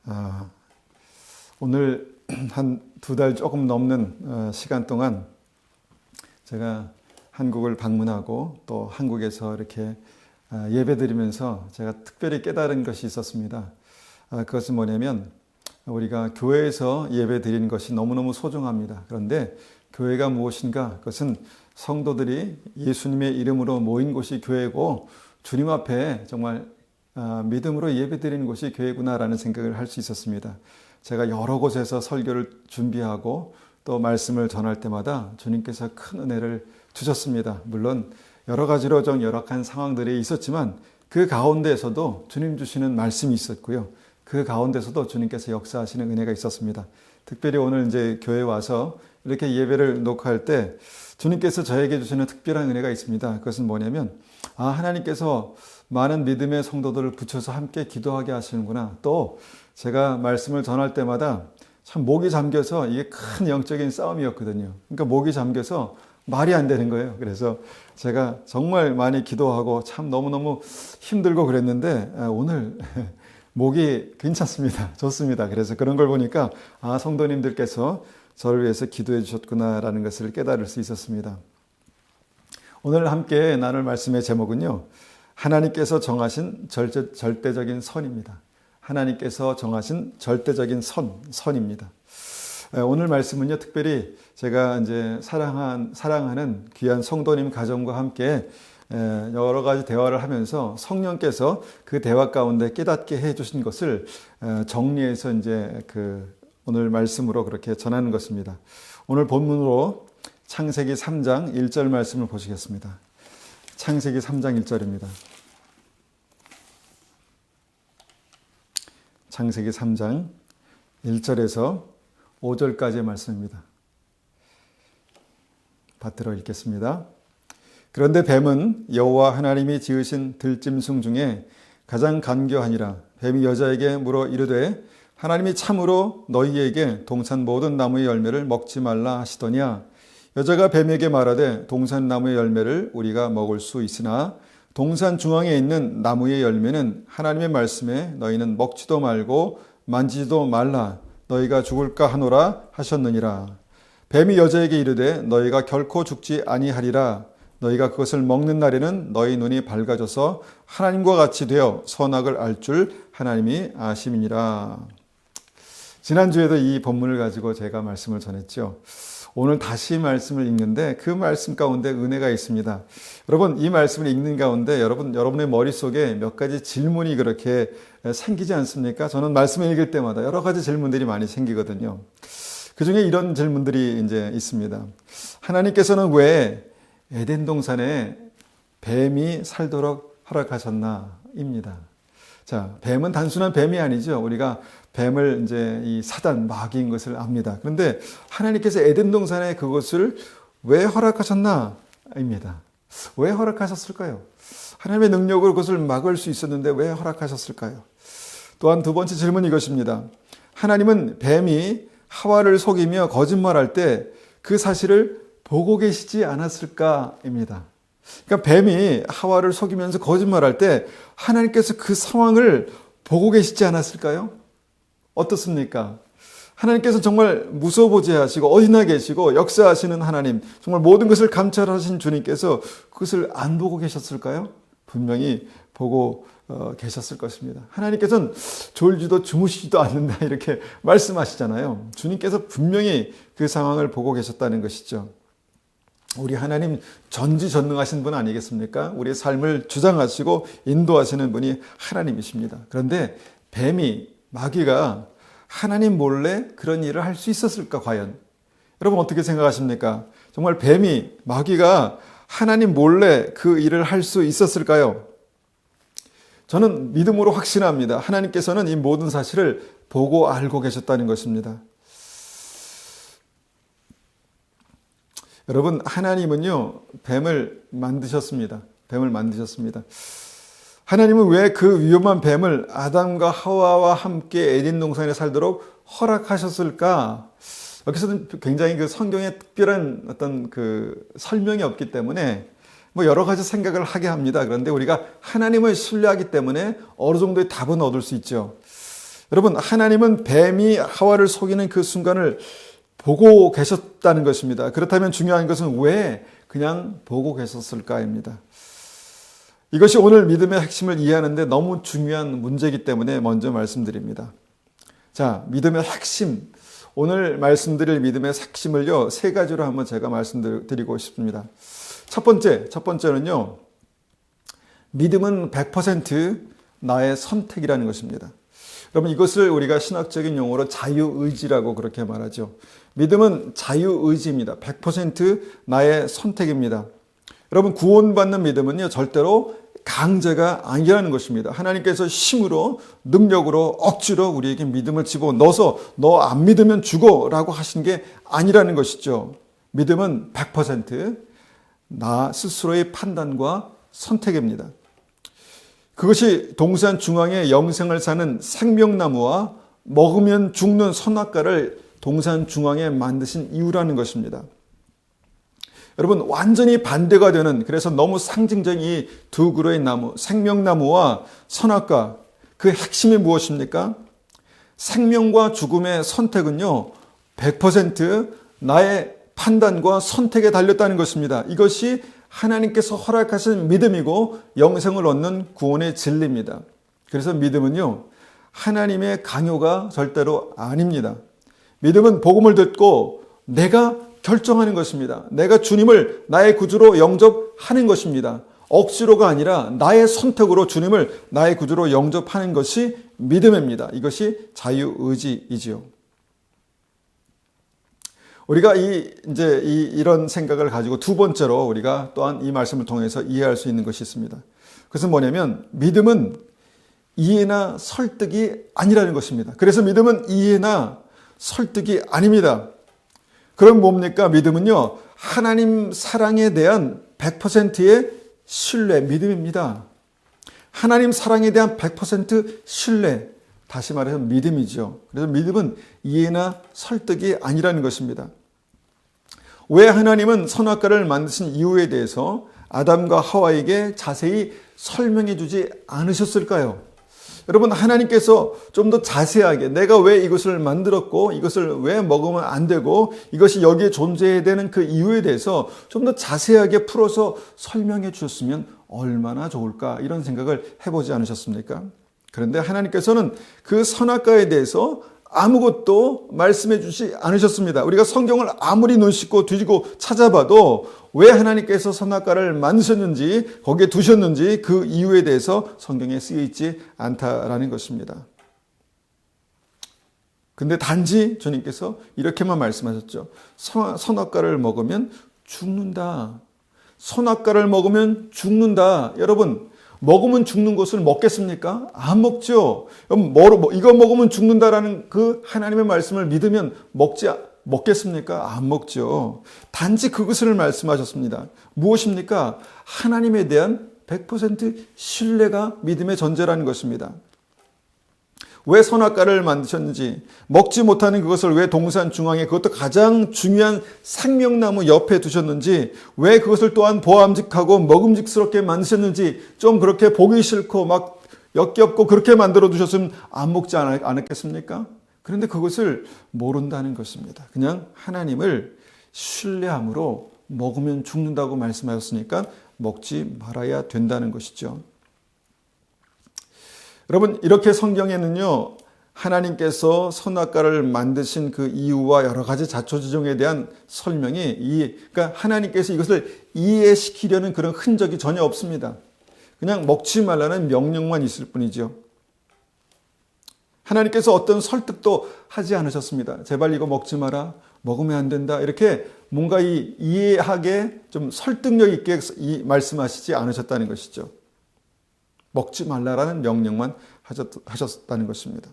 아, 오늘 한 2달 조금 넘는 시간 동안 제가 한국을 방문하고 또 한국에서 이렇게 예배드리면서 제가 특별히 깨달은 것이 있었습니다. 그것은 뭐냐면 우리가 교회에서 예배드리는 것이 너무너무 소중합니다. 그런데 교회가 무엇인가? 그것은 성도들이 예수님의 이름으로 모인 곳이 교회고 주님 앞에 정말 믿음으로 예배드리는 곳이 교회구나라는 생각을 할 수 있었습니다. 제가 여러 곳에서 설교를 준비하고 또 말씀을 전할 때마다 주님께서 큰 은혜를 주셨습니다. 물론 여러 가지로 좀 열악한 상황들이 있었지만 그 가운데에서도 주님 주시는 말씀이 있었고요. 그 가운데서도 주님께서 역사하시는 은혜가 있었습니다. 특별히 오늘 이제 교회에 와서 이렇게 예배를 녹화할 때 주님께서 저에게 주시는 특별한 은혜가 있습니다. 그것은 뭐냐면 하나님께서 많은 믿음의 성도들을 붙여서 함께 기도하게 하시는구나. 또 제가 말씀을 전할 때마다 참 목이 잠겨서 이게 큰 영적인 싸움이었거든요. 그러니까 목이 잠겨서 말이 안 되는 거예요. 그래서 제가 정말 많이 기도하고 참 너무너무 힘들고 그랬는데 오늘 목이 괜찮습니다. 좋습니다. 그래서 그런 걸 보니까 성도님들께서 저를 위해서 기도해 주셨구나라는 것을 깨달을 수 있었습니다. 오늘 함께 나눌 말씀의 제목은요. 하나님께서 정하신 절대적인 선입니다. 하나님께서 정하신 절대적인 선입니다. 오늘 말씀은요, 특별히 제가 이제 사랑하는 귀한 성도님 가정과 함께 여러 가지 대화를 하면서 성령께서 그 대화 가운데 깨닫게 해 주신 것을 정리해서 이제 오늘 말씀으로 그렇게 전하는 것입니다. 오늘 본문으로 창세기 3장 1절 말씀을 보시겠습니다. 창세기 3장 1절입니다. 창세기 3장 1절에서 5절까지의 말씀입니다. 받들어 읽겠습니다. 그런데 뱀은 여호와 하나님이 지으신 들짐승 중에 가장 간교하니라. 뱀이 여자에게 물어 이르되 하나님이 참으로 너희에게 동산 모든 나무의 열매를 먹지 말라 하시더냐. 여자가 뱀에게 말하되 동산 나무의 열매를 우리가 먹을 수 있으나 동산 중앙에 있는 나무의 열매는 하나님의 말씀에 너희는 먹지도 말고 만지지도 말라. 너희가 죽을까 하노라 하셨느니라. 뱀이 여자에게 이르되 너희가 결코 죽지 아니하리라. 너희가 그것을 먹는 날에는 너희 눈이 밝아져서 하나님과 같이 되어 선악을 알 줄 하나님이 아심이니라. 지난주에도 이 본문을 가지고 제가 말씀을 전했죠. 오늘 다시 말씀을 읽는데 그 말씀 가운데 은혜가 있습니다. 여러분, 이 말씀을 읽는 가운데 여러분의 머릿속에 몇 가지 질문이 그렇게 생기지 않습니까? 저는 말씀을 읽을 때마다 여러 가지 질문들이 많이 생기거든요. 그 중에 이런 질문들이 이제 있습니다. 하나님께서는 왜 에덴 동산에 뱀이 살도록 허락하셨나? 입니다. 자, 뱀은 단순한 뱀이 아니죠. 우리가 뱀을 이제 이 사단, 마귀인 것을 압니다. 그런데 하나님께서 에덴 동산에 그것을 왜 허락하셨나? 입니다. 왜 허락하셨을까요? 하나님의 능력으로 그것을 막을 수 있었는데 왜 허락하셨을까요? 또한 두 번째 질문이 이것입니다. 하나님은 뱀이 하와를 속이며 거짓말할 때 그 사실을 보고 계시지 않았을까입니다. 그러니까 뱀이 하와를 속이면서 거짓말할 때 하나님께서 그 상황을 보고 계시지 않았을까요? 어떻습니까? 하나님께서 정말 무소부재하시고 어디나 계시고 역사하시는 하나님, 정말 모든 것을 감찰하신 주님께서 그것을 안 보고 계셨을까요? 분명히 보고 계셨을 것입니다. 하나님께서는 졸지도 주무시지도 않는다 이렇게 말씀하시잖아요. 주님께서 분명히 그 상황을 보고 계셨다는 것이죠. 우리 하나님 전지전능하신 분 아니겠습니까? 우리의 삶을 주장하시고 인도하시는 분이 하나님이십니다. 그런데 뱀이, 마귀가 하나님 몰래 그런 일을 할 수 있었을까 과연? 여러분 어떻게 생각하십니까? 정말 뱀이, 마귀가 하나님 몰래 그 일을 할 수 있었을까요? 저는 믿음으로 확신합니다. 하나님께서는 이 모든 사실을 보고 알고 계셨다는 것입니다. 여러분, 하나님은요, 뱀을 만드셨습니다. 뱀을 만드셨습니다. 하나님은 왜 그 위험한 뱀을 아담과 하와와 함께 에덴 동산에 살도록 허락하셨을까? 여기서는 굉장히 그 성경에 특별한 어떤 그 설명이 없기 때문에 여러 가지 생각을 하게 합니다. 그런데 우리가 하나님을 신뢰하기 때문에 어느 정도의 답은 얻을 수 있죠. 여러분, 하나님은 뱀이 하와를 속이는 그 순간을 보고 계셨다는 것입니다. 그렇다면 중요한 것은 왜 그냥 보고 계셨을까입니다. 이것이 오늘 믿음의 핵심을 이해하는데 너무 중요한 문제이기 때문에 먼저 말씀드립니다. 자, 믿음의 핵심, 오늘 말씀드릴 믿음의 핵심을요, 세 가지로 한번 제가 말씀드리고 싶습니다. 첫 번째는요, 믿음은 100% 나의 선택이라는 것입니다. 여러분, 이것을 우리가 신학적인 용어로 자유의지라고 그렇게 말하죠. 믿음은 자유의지입니다. 100% 나의 선택입니다. 여러분, 구원받는 믿음은요, 절대로 강제가 아니라는 것입니다. 하나님께서 힘으로, 능력으로, 억지로 우리에게 믿음을 집어넣어서 너 안 믿으면 죽어라고 하신 게 아니라는 것이죠. 믿음은 100% 나 스스로의 판단과 선택입니다. 그것이 동산 중앙에 영생을 사는 생명나무와 먹으면 죽는 선악과를 동산 중앙에 만드신 이유라는 것입니다. 여러분, 완전히 반대가 되는, 그래서 너무 상징적인 이 두 그루의 나무, 생명나무와 선악과, 그 핵심이 무엇입니까? 생명과 죽음의 선택은요, 100% 나의 판단과 선택에 달렸다는 것입니다. 이것이 하나님께서 허락하신 믿음이고 영생을 얻는 구원의 진리입니다. 그래서 믿음은요, 하나님의 강요가 절대로 아닙니다. 믿음은 복음을 듣고 내가 결정하는 것입니다. 내가 주님을 나의 구주로 영접하는 것입니다. 억지로가 아니라 나의 선택으로 주님을 나의 구주로 영접하는 것이 믿음입니다. 이것이 자유의지이지요. 우리가 이런 생각을 가지고 두 번째로 우리가 또한 이 말씀을 통해서 이해할 수 있는 것이 있습니다. 그것은 뭐냐면 믿음은 이해나 설득이 아니라는 것입니다. 그래서 믿음은 이해나 설득이 아닙니다. 그럼 뭡니까? 믿음은요, 하나님 사랑에 대한 100%의 신뢰, 믿음입니다. 하나님 사랑에 대한 100% 신뢰, 다시 말해서 믿음이죠. 그래서 믿음은 이해나 설득이 아니라는 것입니다. 왜 하나님은 선악과를 만드신 이유에 대해서 아담과 하와에게 자세히 설명해 주지 않으셨을까요? 여러분, 하나님께서 좀 더 자세하게 내가 왜 이것을 만들었고 이것을 왜 먹으면 안 되고 이것이 여기에 존재해야 되는 그 이유에 대해서 좀 더 자세하게 풀어서 설명해 주셨으면 얼마나 좋을까, 이런 생각을 해보지 않으셨습니까? 그런데 하나님께서는 그 선악과에 대해서 아무것도 말씀해 주지 않으셨습니다. 우리가 성경을 아무리 눈 씻고 뒤지고 찾아봐도 왜 하나님께서 선악과를 만드셨는지, 거기에 두셨는지 그 이유에 대해서 성경에 쓰여 있지 않다라는 것입니다. 근데 단지 주님께서 이렇게만 말씀하셨죠. 선악과를 먹으면 죽는다. 선악과를 먹으면 죽는다. 여러분, 먹으면 죽는 것을 먹겠습니까? 안 먹죠. 이거 먹으면 죽는다라는 그 하나님의 말씀을 믿으면 먹겠습니까? 안 먹죠. 단지 그것을 말씀하셨습니다. 무엇입니까? 하나님에 대한 100% 신뢰가 믿음의 전제라는 것입니다. 왜 선악과를 만드셨는지, 먹지 못하는 그것을 왜 동산 중앙에, 그것도 가장 중요한 생명나무 옆에 두셨는지, 왜 그것을 또한 보암직하고 먹음직스럽게 만드셨는지, 좀 그렇게 보기 싫고 막 역겹고 그렇게 만들어 두셨으면 안 먹지 않았겠습니까? 그런데 그것을 모른다는 것입니다. 그냥 하나님을 신뢰함으로 먹으면 죽는다고 말씀하셨으니까 먹지 말아야 된다는 것이죠. 여러분, 이렇게 성경에는요, 하나님께서 선악과를 만드신 그 이유와 여러 가지 자초지종에 대한 설명이, 그러니까 하나님께서 이것을 이해시키려는 그런 흔적이 전혀 없습니다. 그냥 먹지 말라는 명령만 있을 뿐이죠. 하나님께서 어떤 설득도 하지 않으셨습니다. 제발 이거 먹지 마라, 먹으면 안 된다, 이렇게 뭔가 이해하게 좀 설득력 있게 말씀하시지 않으셨다는 것이죠. 먹지 말라라는 명령만 하셨다는 것입니다.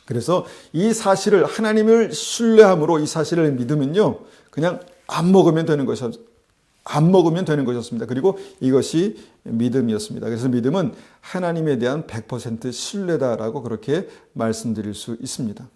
그래서 이 사실을, 하나님을 신뢰함으로 이 사실을 믿으면요, 그냥 안 먹으면 되는 것이었습니다. 그리고 이것이 믿음이었습니다. 그래서 믿음은 하나님에 대한 100% 신뢰다라고 그렇게 말씀드릴 수 있습니다.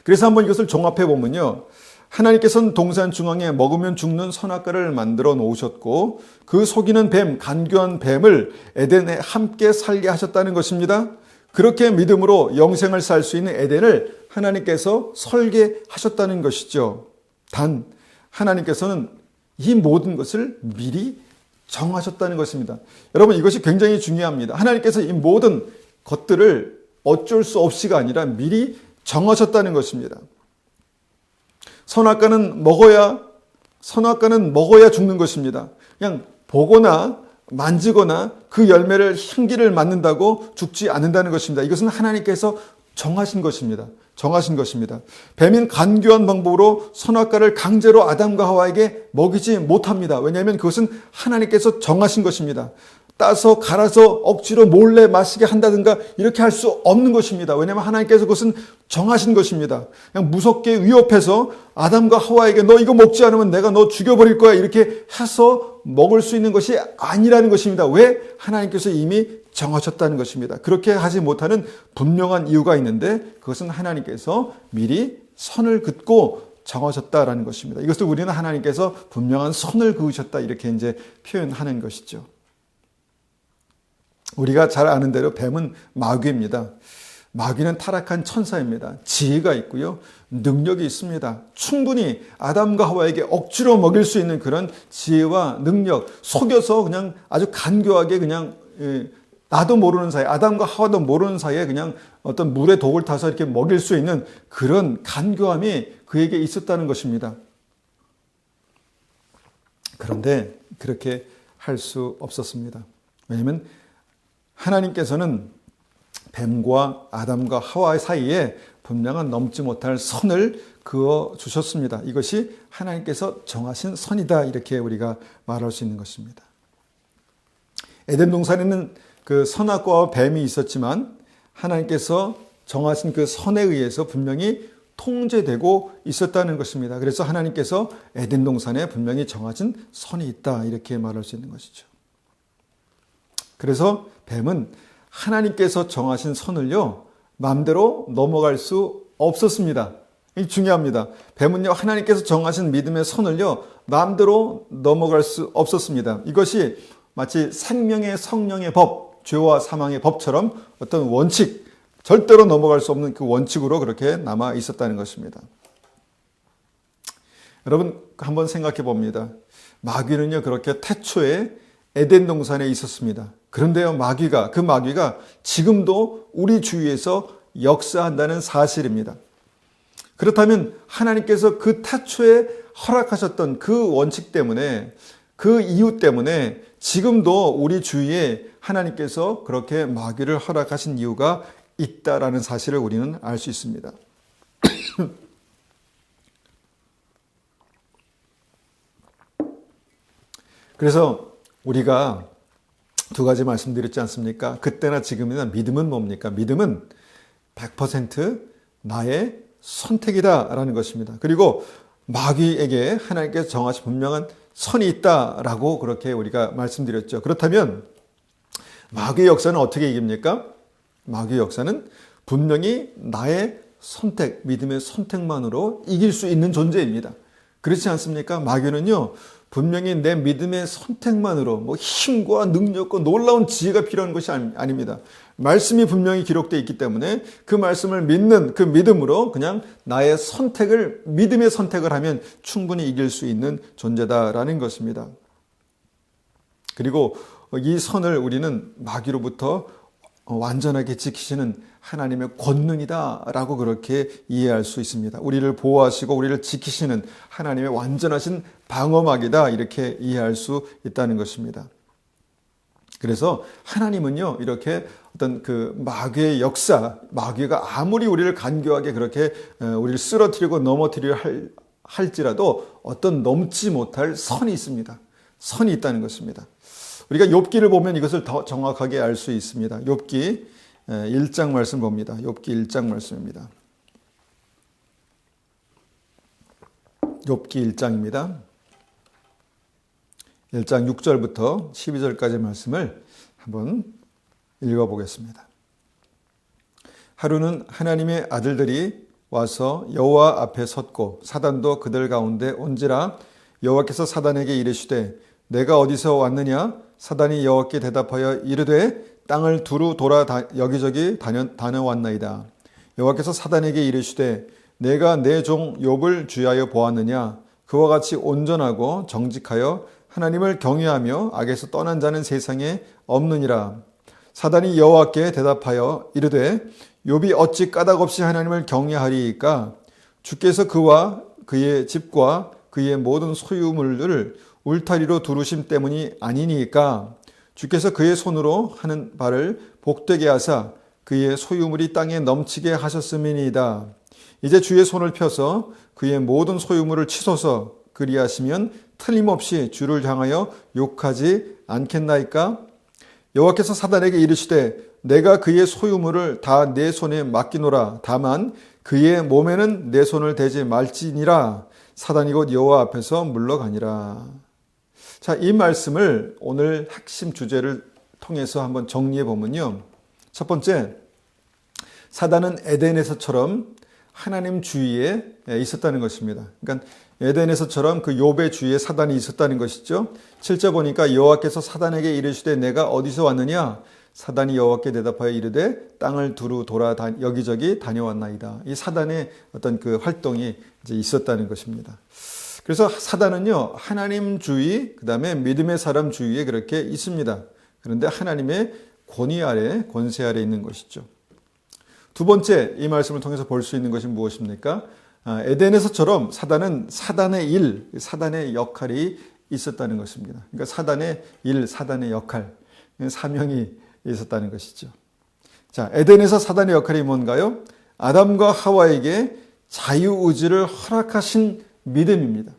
그래서 한번 이것을 종합해 보면요, 하나님께서는 동산 중앙에 먹으면 죽는 선악과를 만들어 놓으셨고, 그 속이는 뱀, 간교한 뱀을 에덴에 함께 살게 하셨다는 것입니다. 그렇게 믿음으로 영생을 살 수 있는 에덴을 하나님께서 설계하셨다는 것이죠. 단 하나님께서는 이 모든 것을 미리 정하셨다는 것입니다. 여러분, 이것이 굉장히 중요합니다. 하나님께서 이 모든 것들을 어쩔 수 없이가 아니라 미리 정하셨다는 것입니다. 선악과는 먹어야 죽는 것입니다. 그냥 보거나 만지거나 그 열매를 향기를 맡는다고 죽지 않는다는 것입니다. 이것은 하나님께서 정하신 것입니다. 뱀인 간교한 방법으로 선악과를 강제로 아담과 하와에게 먹이지 못합니다. 왜냐하면 그것은 하나님께서 정하신 것입니다. 따서 갈아서 억지로 몰래 마시게 한다든가 이렇게 할 수 없는 것입니다. 왜냐하면 하나님께서 그것은 정하신 것입니다. 그냥 무섭게 위협해서 아담과 하와에게 너 이거 먹지 않으면 내가 너 죽여버릴 거야 이렇게 해서 먹을 수 있는 것이 아니라는 것입니다. 왜? 하나님께서 이미 정하셨다는 것입니다. 그렇게 하지 못하는 분명한 이유가 있는데 그것은 하나님께서 미리 선을 긋고 정하셨다라는 것입니다. 이것을 우리는 하나님께서 분명한 선을 그으셨다 이렇게 이제 표현하는 것이죠. 우리가 잘 아는 대로 뱀은 마귀입니다. 마귀는 타락한 천사입니다. 지혜가 있고요. 능력이 있습니다. 충분히 아담과 하와에게 억지로 먹일 수 있는 그런 지혜와 능력, 속여서 그냥 아주 간교하게 그냥 나도 모르는 사이에, 아담과 하와도 모르는 사이에 그냥 어떤 물에 독을 타서 이렇게 먹일 수 있는 그런 간교함이 그에게 있었다는 것입니다. 그런데 그렇게 할 수 없었습니다. 왜냐하면 하나님께서는 뱀과 아담과 하와 사이에 분명한 넘지 못할 선을 그어 주셨습니다. 이것이 하나님께서 정하신 선이다 이렇게 우리가 말할 수 있는 것입니다. 에덴 동산에는 그 선악과와 뱀이 있었지만 하나님께서 정하신 그 선에 의해서 분명히 통제되고 있었다는 것입니다. 그래서 하나님께서 에덴 동산에 분명히 정하신 선이 있다 이렇게 말할 수 있는 것이죠. 그래서 뱀은 하나님께서 정하신 선을요 마음대로 넘어갈 수 없었습니다. 이 중요합니다. 뱀은요 하나님께서 정하신 믿음의 선을요 마음대로 넘어갈 수 없었습니다. 이것이 마치 생명의 성령의 법, 죄와 사망의 법처럼 어떤 원칙, 절대로 넘어갈 수 없는 그 원칙으로 그렇게 남아 있었다는 것입니다. 여러분 한번 생각해 봅니다. 마귀는요 그렇게 태초에 에덴 동산에 있었습니다. 그런데요 그 마귀가 지금도 우리 주위에서 역사한다는 사실입니다. 그렇다면 하나님께서 그 태초에 허락하셨던 그 원칙 때문에, 그 이유 때문에 지금도 우리 주위에 하나님께서 그렇게 마귀를 허락하신 이유가 있다라는 사실을 우리는 알 수 있습니다. 그래서 우리가 두 가지 말씀드렸지 않습니까? 그때나 지금이나 믿음은 뭡니까? 믿음은 100% 나의 선택이다라는 것입니다. 그리고 마귀에게 하나님께서 정하신 분명한 선이 있다라고 그렇게 우리가 말씀드렸죠. 그렇다면 마귀의 역사는 어떻게 이깁니까? 마귀의 역사는 분명히 나의 선택, 믿음의 선택만으로 이길 수 있는 존재입니다. 그렇지 않습니까? 마귀는요 분명히 내 믿음의 선택만으로 힘과 능력과 놀라운 지혜가 필요한 것이 아닙니다. 말씀이 분명히 기록되어 있기 때문에 그 말씀을 믿는 그 믿음으로 그냥 나의 선택을, 믿음의 선택을 하면 충분히 이길 수 있는 존재다라는 것입니다. 그리고 이 선을 우리는 마귀로부터 완전하게 지키시는 하나님의 권능이다라고 그렇게 이해할 수 있습니다. 우리를 보호하시고 우리를 지키시는 하나님의 완전하신 방어막이다 이렇게 이해할 수 있다는 것입니다. 그래서 하나님은요 이렇게 어떤 그 마귀의 역사, 마귀가 아무리 우리를 간교하게 그렇게 우리를 쓰러뜨리고 넘어뜨리려 할지라도 어떤 넘지 못할 선이 있습니다. 선이 있다는 것입니다. 우리가 욥기를 보면 이것을 더 정확하게 알 수 있습니다. 욥기 1장 말씀 봅니다. 욥기 1장 말씀입니다. 욥기 1장입니다. 1장 6절부터 12절까지 말씀을 한번 읽어보겠습니다. 하루는 하나님의 아들들이 와서 여호와 앞에 섰고 사단도 그들 가운데 온지라 여호와께서 사단에게 이르시되 내가 어디서 왔느냐? 사단이 여호와께 대답하여 이르되 땅을 두루 돌아 여기저기 다녀왔나이다. 여호와께서 사단에게 이르시되 내가 내 종 욥을 주의하여 보았느냐. 그와 같이 온전하고 정직하여 하나님을 경외하며 악에서 떠난 자는 세상에 없느니라. 사단이 여호와께 대답하여 이르되 욥이 어찌 까닭없이 하나님을 경외하리이까. 주께서 그와 그의 집과 그의 모든 소유물들을 울타리로 두르심 때문이 아니니까. 주께서 그의 손으로 하는 바를 복되게 하사 그의 소유물이 땅에 넘치게 하셨음이니이다. 이제 주의 손을 펴서 그의 모든 소유물을 치소서. 그리하시면 틀림없이 주를 향하여 욕하지 않겠나이까. 여호와께서 사단에게 이르시되 내가 그의 소유물을 다 내 손에 맡기노라. 다만 그의 몸에는 내 손을 대지 말지니라. 사단이 곧 여호와 앞에서 물러가니라. 자, 이 말씀을 오늘 핵심 주제를 통해서 한번 정리해 보면요. 첫 번째, 사단은 에덴에서처럼 하나님 주위에 있었다는 것입니다. 그러니까 에덴에서처럼 그 욥의 주위에 사단이 있었다는 것이죠. 7절 보니까 여호와께서 사단에게 이르시되 내가 어디서 왔느냐. 사단이 여호와께 대답하여 이르되 땅을 두루 돌아 여기저기 다녀왔나이다. 이 사단의 어떤 그 활동이 이제 있었다는 것입니다. 그래서 사단은요, 하나님 주위, 그 다음에 믿음의 사람 주위에 그렇게 있습니다. 그런데 하나님의 권위 아래, 권세 아래 있는 것이죠. 두 번째, 이 말씀을 통해서 볼 수 있는 것이 무엇입니까? 에덴에서처럼 사단은 사단의 일, 사단의 역할이 있었다는 것입니다. 그러니까 사단의 일, 사단의 역할, 사명이 있었다는 것이죠. 자, 에덴에서 사단의 역할이 뭔가요? 아담과 하와에게 자유의지를 허락하신 믿음입니다.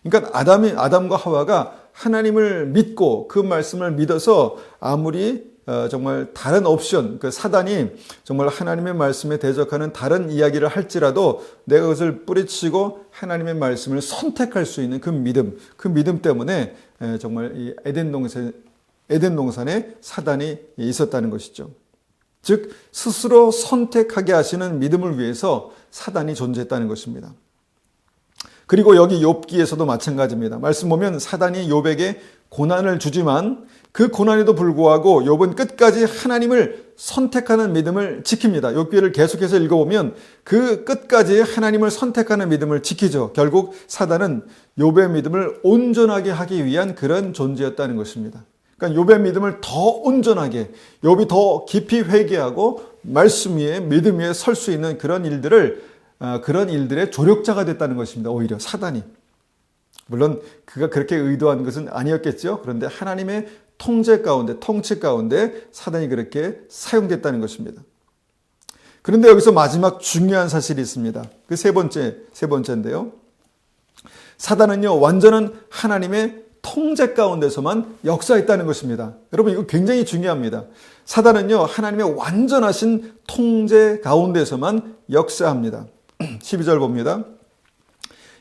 그러니까 아담과 하와가 하나님을 믿고 그 말씀을 믿어서 아무리 정말 다른 옵션, 그 사단이 정말 하나님의 말씀에 대적하는 다른 이야기를 할지라도 내가 그것을 뿌리치고 하나님의 말씀을 선택할 수 있는 그 믿음 때문에 정말 이 에덴 동산에 사단이 있었다는 것이죠. 즉 스스로 선택하게 하시는 믿음을 위해서 사단이 존재했다는 것입니다. 그리고 여기 욥기에서도 마찬가지입니다. 말씀 보면 사단이 욥에게 고난을 주지만 그 고난에도 불구하고 욥은 끝까지 하나님을 선택하는 믿음을 지킵니다. 욥기를 계속해서 읽어보면 그 끝까지 하나님을 선택하는 믿음을 지키죠. 결국 사단은 욥의 믿음을 온전하게 하기 위한 그런 존재였다는 것입니다. 그러니까 욥의 믿음을 더 온전하게, 욥이 더 깊이 회개하고 말씀 위에 믿음 위에 설 수 있는 그런 일들의 조력자가 됐다는 것입니다. 오히려 사단이. 물론 그가 그렇게 의도한 것은 아니었겠죠. 그런데 하나님의 통치 가운데 사단이 그렇게 사용됐다는 것입니다. 그런데 여기서 마지막 중요한 사실이 있습니다. 그 세 번째인데요. 사단은요, 완전한 하나님의 통제 가운데서만 역사했다는 것입니다. 여러분, 이거 굉장히 중요합니다. 사단은요, 하나님의 완전하신 통제 가운데서만 역사합니다. 12절 봅니다.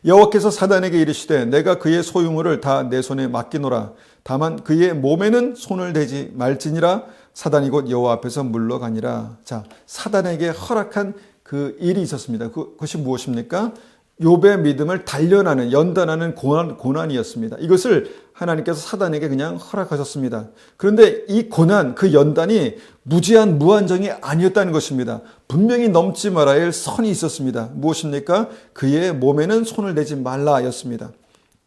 여호와께서 사단에게 이르시되 내가 그의 소유물을 다 내 손에 맡기노라. 다만 그의 몸에는 손을 대지 말지니라. 사단이 곧 여호와 앞에서 물러가니라. 자, 사단에게 허락한 그 일이 있었습니다. 그것이 무엇입니까? 욥의 믿음을 단련하는, 연단하는 고난이었습니다. 이것을 하나님께서 사단에게 그냥 허락하셨습니다. 그런데 이 고난, 그 연단이 무제한, 무한정이 아니었다는 것입니다. 분명히 넘지 말아야 할 선이 있었습니다. 무엇입니까? 그의 몸에는 손을 대지 말라였습니다.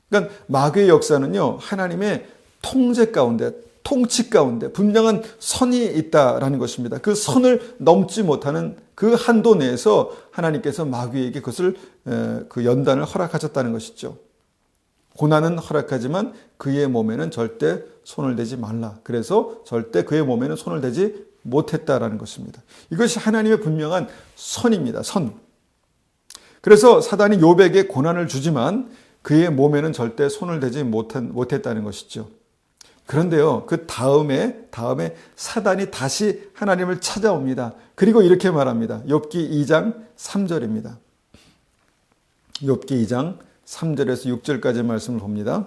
그러니까 마귀의 역사는요, 하나님의 통제 가운데, 통치 가운데 분명한 선이 있다라는 것입니다. 그 선을 넘지 못하는 그 한도 내에서 하나님께서 마귀에게 그것을 그 연단을 허락하셨다는 것이죠. 고난은 허락하지만 그의 몸에는 절대 손을 대지 말라. 그래서 절대 그의 몸에는 손을 대지 못했다라는 것입니다. 이것이 하나님의 분명한 선입니다. 선. 그래서 사단이 욥에게 고난을 주지만 그의 몸에는 절대 손을 대지 못했다는 것이죠. 그런데요, 그 다음에 사단이 다시 하나님을 찾아옵니다. 그리고 이렇게 말합니다. 욥기 2장 3절입니다. 욥기 2장 3절에서 6절까지 말씀을 봅니다.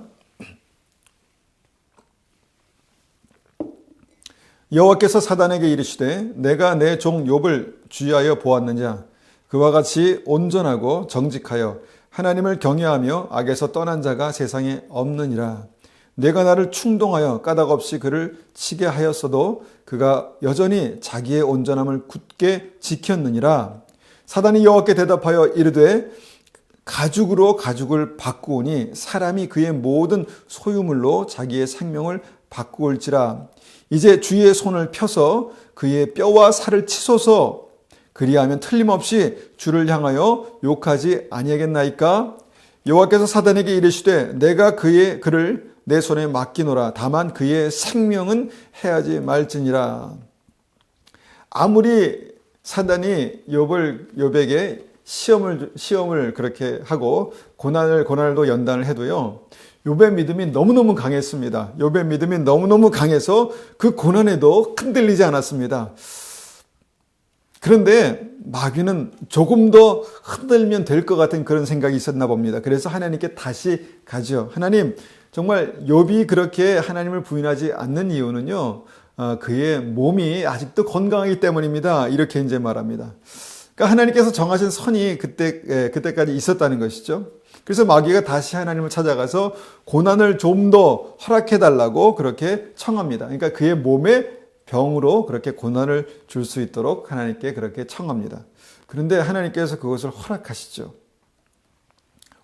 여호와께서 사단에게 이르시되 내가 내 종 욥을 주의하여 보았느냐. 그와 같이 온전하고 정직하여 하나님을 경외하며 악에서 떠난 자가 세상에 없느니라. 내가 나를 충동하여 까닭 없이 그를 치게 하였어도 그가 여전히 자기의 온전함을 굳게 지켰느니라. 사단이 여호와께 대답하여 이르되 가죽으로 가죽을 바꾸오니 사람이 그의 모든 소유물로 자기의 생명을 바꾸올지라. 이제 주의 손을 펴서 그의 뼈와 살을 치소서. 그리하면 틀림없이 주를 향하여 욕하지 아니하겠나이까. 여호와께서 사단에게 이르시되 내가 그를 내 손에 맡기노라. 다만 그의 생명은 해하지 말지니라. 아무리 사단이 욥에게 시험을 그렇게 하고 고난을도 연단을 해도요, 욥의 믿음이 너무너무 강했습니다. 욥의 믿음이 너무너무 강해서 그 고난에도 흔들리지 않았습니다. 그런데 마귀는 조금 더 흔들면 될 것 같은 그런 생각이 있었나 봅니다. 그래서 하나님께 다시 가죠. 하나님, 정말 욥이 그렇게 하나님을 부인하지 않는 이유는요, 그의 몸이 아직도 건강하기 때문입니다. 이렇게 이제 말합니다. 그러니까 하나님께서 정하신 선이 그때까지 있었다는 것이죠. 그래서 마귀가 다시 하나님을 찾아가서 고난을 좀 더 허락해달라고 그렇게 청합니다. 그러니까 그의 몸에 병으로 그렇게 고난을 줄 수 있도록 하나님께 그렇게 청합니다. 그런데 하나님께서 그것을 허락하시죠.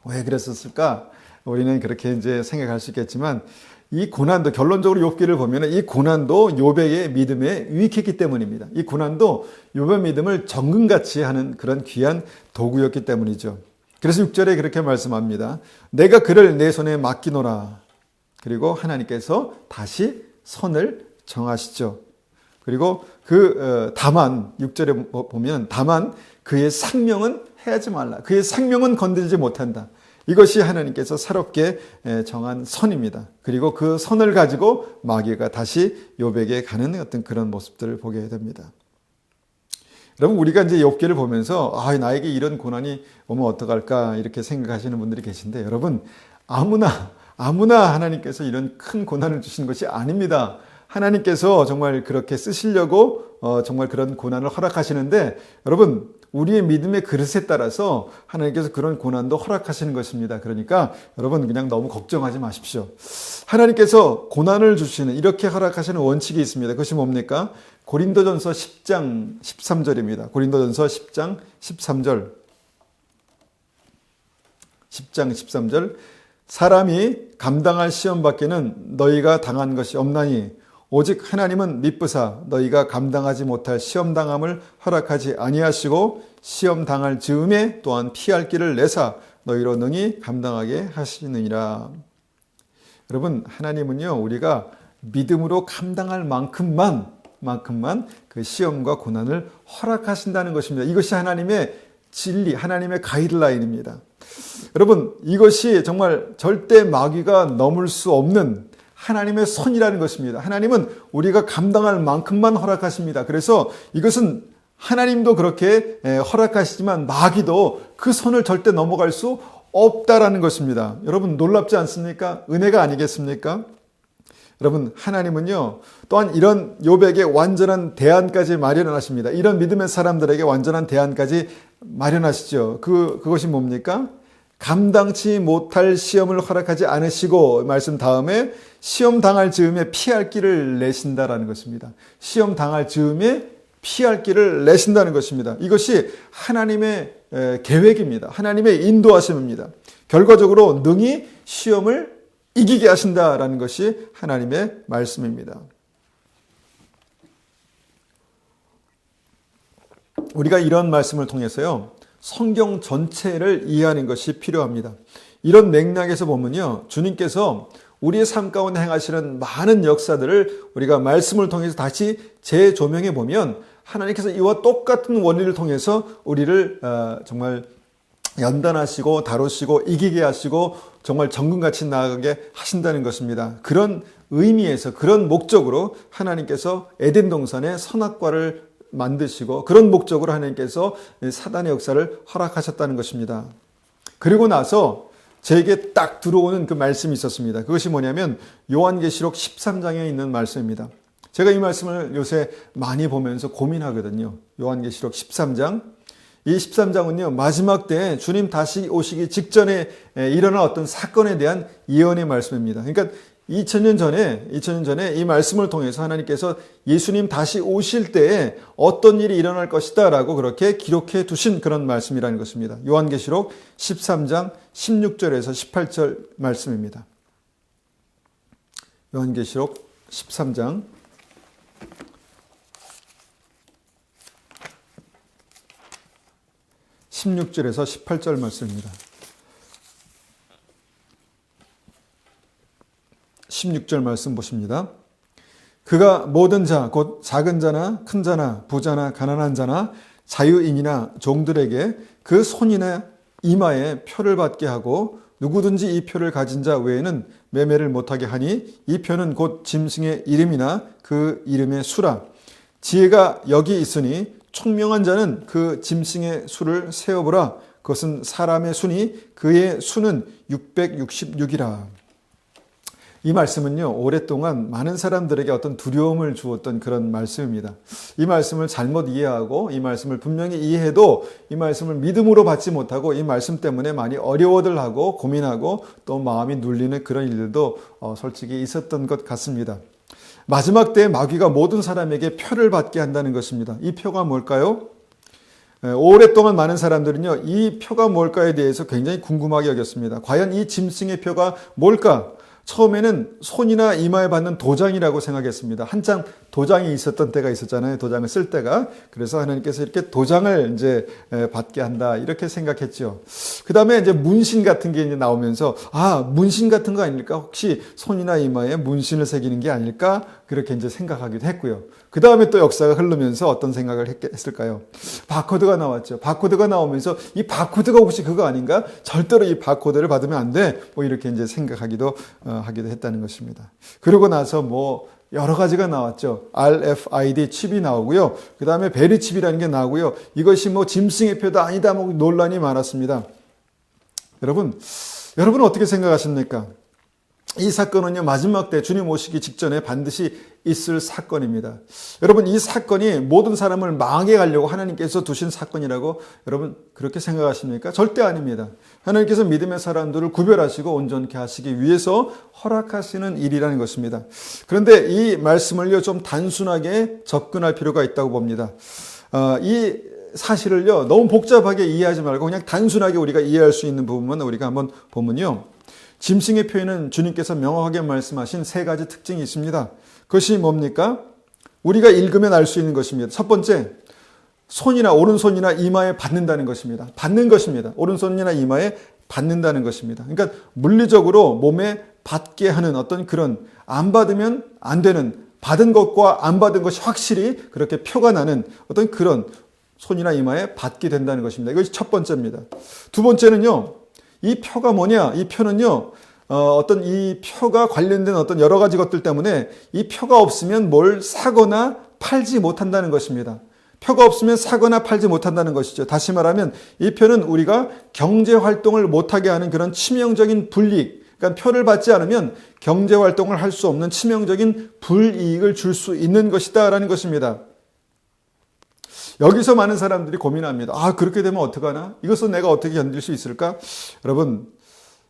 왜 그랬었을까? 우리는 그렇게 이제 생각할 수 있겠지만 이 고난도 결론적으로 욥기를 보면 이 고난도 욥의 믿음에 유익했기 때문입니다. 이 고난도 욥의 믿음을 정금같이 하는 그런 귀한 도구였기 때문이죠. 그래서 6절에 그렇게 말씀합니다. 내가 그를 내 손에 맡기노라. 그리고 하나님께서 다시 선을 정하시죠. 그리고 다만 6절에 보면 다만 그의 생명은 해하지 말라. 그의 생명은 건들지 못한다. 이것이 하나님께서 새롭게 정한 선입니다. 그리고 그 선을 가지고 마귀가 다시 욥에게 가는 어떤 그런 모습들을 보게 됩니다. 여러분, 우리가 이제 욥기를 보면서 나에게 이런 고난이 오면 어떡할까 이렇게 생각하시는 분들이 계신데, 여러분, 아무나 하나님께서 이런 큰 고난을 주시는 것이 아닙니다. 하나님께서 정말 그렇게 쓰시려고 정말 그런 고난을 허락하시는데, 여러분, 우리의 믿음의 그릇에 따라서 하나님께서 그런 고난도 허락하시는 것입니다. 그러니까 여러분, 그냥 너무 걱정하지 마십시오. 하나님께서 고난을 주시는, 이렇게 허락하시는 원칙이 있습니다. 그것이 뭡니까? 고린도전서 10장 13절입니다. 고린도전서 10장 13절. 10장 13절. 사람이 감당할 시험 밖에는 너희가 당한 것이 없나니 오직 하나님은 미쁘사 너희가 감당하지 못할 시험당함을 허락하지 아니하시고 시험당할 즈음에 또한 피할 길을 내사 너희로 능히 감당하게 하시느니라. 여러분, 하나님은요, 우리가 믿음으로 감당할 만큼만 그 시험과 고난을 허락하신다는 것입니다. 이것이 하나님의 진리, 하나님의 가이드라인입니다. 여러분, 이것이 정말 절대 마귀가 넘을 수 없는 하나님의 선이라는 것입니다. 하나님은 우리가 감당할 만큼만 허락하십니다. 그래서 이것은 하나님도 그렇게 허락하시지만 마귀도 그 선을 절대 넘어갈 수 없다라는 것입니다. 여러분, 놀랍지 않습니까? 은혜가 아니겠습니까? 여러분, 하나님은요, 또한 이런 욥에게 완전한 대안까지 마련하십니다. 이런 믿음의 사람들에게 완전한 대안까지 마련하시죠. 그것이 뭡니까? 감당치 못할 시험을 허락하지 않으시고, 말씀 다음에 시험 당할 즈음에 피할 길을 내신다라는 것입니다. 시험 당할 즈음에 피할 길을 내신다는 것입니다. 이것이 하나님의 계획입니다. 하나님의 인도하심입니다. 결과적으로 능히 시험을 이기게 하신다라는 것이 하나님의 말씀입니다. 우리가 이런 말씀을 통해서요, 성경 전체를 이해하는 것이 필요합니다. 이런 맥락에서 보면요, 주님께서 우리의 삶 가운데 행하시는 많은 역사들을 우리가 말씀을 통해서 다시 재조명해 보면 하나님께서 이와 똑같은 원리를 통해서 우리를 정말 연단하시고 다루시고 이기게 하시고 정말 정금같이 나아가게 하신다는 것입니다. 그런 의미에서, 그런 목적으로 하나님께서 에덴 동산에 선악과를 만드시고, 그런 목적으로 하나님께서 사단의 역사를 허락하셨다는 것입니다. 그리고 나서 제게 딱 들어오는 그 말씀이 있었습니다. 그것이 뭐냐면 요한계시록 13장에 있는 말씀입니다. 제가 이 말씀을 요새 많이 보면서 고민하거든요. 요한계시록 13장. 이 13장은요, 마지막 때에 주님 다시 오시기 직전에 일어날 어떤 사건에 대한 예언의 말씀입니다. 그러니까 2000년 전에 이 말씀을 통해서 하나님께서 예수님 다시 오실 때에 어떤 일이 일어날 것이다 라고 그렇게 기록해 두신 그런 말씀이라는 것입니다. 요한계시록 13장 16절에서 18절 말씀입니다. 요한계시록 13장 16절에서 18절 말씀입니다. 16절 말씀 보십니다. 그가 모든 자, 곧 작은 자나 큰 자나 부자나 가난한 자나 자유인이나 종들에게 그 손이나 이마에 표를 받게 하고 누구든지 이 표를 가진 자 외에는 매매를 못하게 하니 이 표는 곧 짐승의 이름이나 그 이름의 수라. 지혜가 여기 있으니 총명한 자는 그 짐승의 수를 세어보라. 그것은 사람의 수니 그의 수는 666이라. 이 말씀은요, 오랫동안 많은 사람들에게 어떤 두려움을 주었던 그런 말씀입니다. 이 말씀을 잘못 이해하고 이 말씀을 분명히 이해해도 이 말씀을 믿음으로 받지 못하고 이 말씀 때문에 많이 어려워들 하고 고민하고 또 마음이 눌리는 그런 일들도 솔직히 있었던 것 같습니다. 마지막 때에 마귀가 모든 사람에게 표를 받게 한다는 것입니다. 이 표가 뭘까요? 오랫동안 많은 사람들은요, 이 표가 뭘까에 대해서 굉장히 궁금하게 여겼습니다. 과연 이 짐승의 표가 뭘까? 처음에는 손이나 이마에 받는 도장이라고 생각했습니다. 한창 도장이 있었던 때가 있었잖아요. 도장을 쓸 때가. 그래서 하나님께서 이렇게 도장을 이제 받게 한다. 이렇게 생각했죠. 그 다음에 이제 문신 같은 게 이제 나오면서, 문신 같은 거 아닐까? 혹시 손이나 이마에 문신을 새기는 게 아닐까? 그렇게 이제 생각하기도 했고요. 그 다음에 또 역사가 흐르면서 어떤 생각을 했을까요? 바코드가 나왔죠. 바코드가 나오면서 이 바코드가 혹시 그거 아닌가? 절대로 이 바코드를 받으면 안 돼. 뭐 이렇게 이제 생각하기도 하기도 했다는 것입니다. 그러고 나서 여러 가지가 나왔죠. RFID 칩이 나오고요. 그 다음에 베리 칩이라는 게 나오고요. 이것이 짐승의 표도 아니다. 논란이 많았습니다. 여러분 어떻게 생각하십니까? 이 사건은요, 마지막 때 주님 오시기 직전에 반드시 있을 사건입니다. 여러분, 이 사건이 모든 사람을 망하게 가려고 하나님께서 두신 사건이라고 여러분 그렇게 생각하십니까? 절대 아닙니다. 하나님께서 믿음의 사람들을 구별하시고 온전케 하시기 위해서 허락하시는 일이라는 것입니다. 그런데 이 말씀을요, 좀 단순하게 접근할 필요가 있다고 봅니다. 이 사실을요, 너무 복잡하게 이해하지 말고 그냥 단순하게 우리가 이해할 수 있는 부분만 우리가 한번 보면요. 짐승의 표에는 주님께서 명확하게 말씀하신 세 가지 특징이 있습니다. 그것이 뭡니까? 우리가 읽으면 알 수 있는 것입니다. 첫 번째, 오른손이나 이마에 받는다는 것입니다. 받는 것입니다. 오른손이나 이마에 받는다는 것입니다. 그러니까 물리적으로 몸에 받게 하는 어떤 그런 안 받으면 안 되는, 받은 것과 안 받은 것이 확실히 그렇게 표가 나는 어떤 그런 손이나 이마에 받게 된다는 것입니다. 이것이 첫 번째입니다. 두 번째는요, 이 표가 뭐냐? 이 표는요, 어떤 이 표가 관련된 어떤 여러 가지 것들 때문에 이 표가 없으면 뭘 사거나 팔지 못한다는 것입니다. 표가 없으면 사거나 팔지 못한다는 것이죠. 다시 말하면 이 표는 우리가 경제 활동을 못하게 하는 그런 치명적인 불이익, 그러니까 표를 받지 않으면 경제 활동을 할 수 없는 치명적인 불이익을 줄 수 있는 것이다라는 것입니다. 여기서 많은 사람들이 고민합니다. 그렇게 되면 어떡하나? 이것은 내가 어떻게 견딜 수 있을까? 여러분,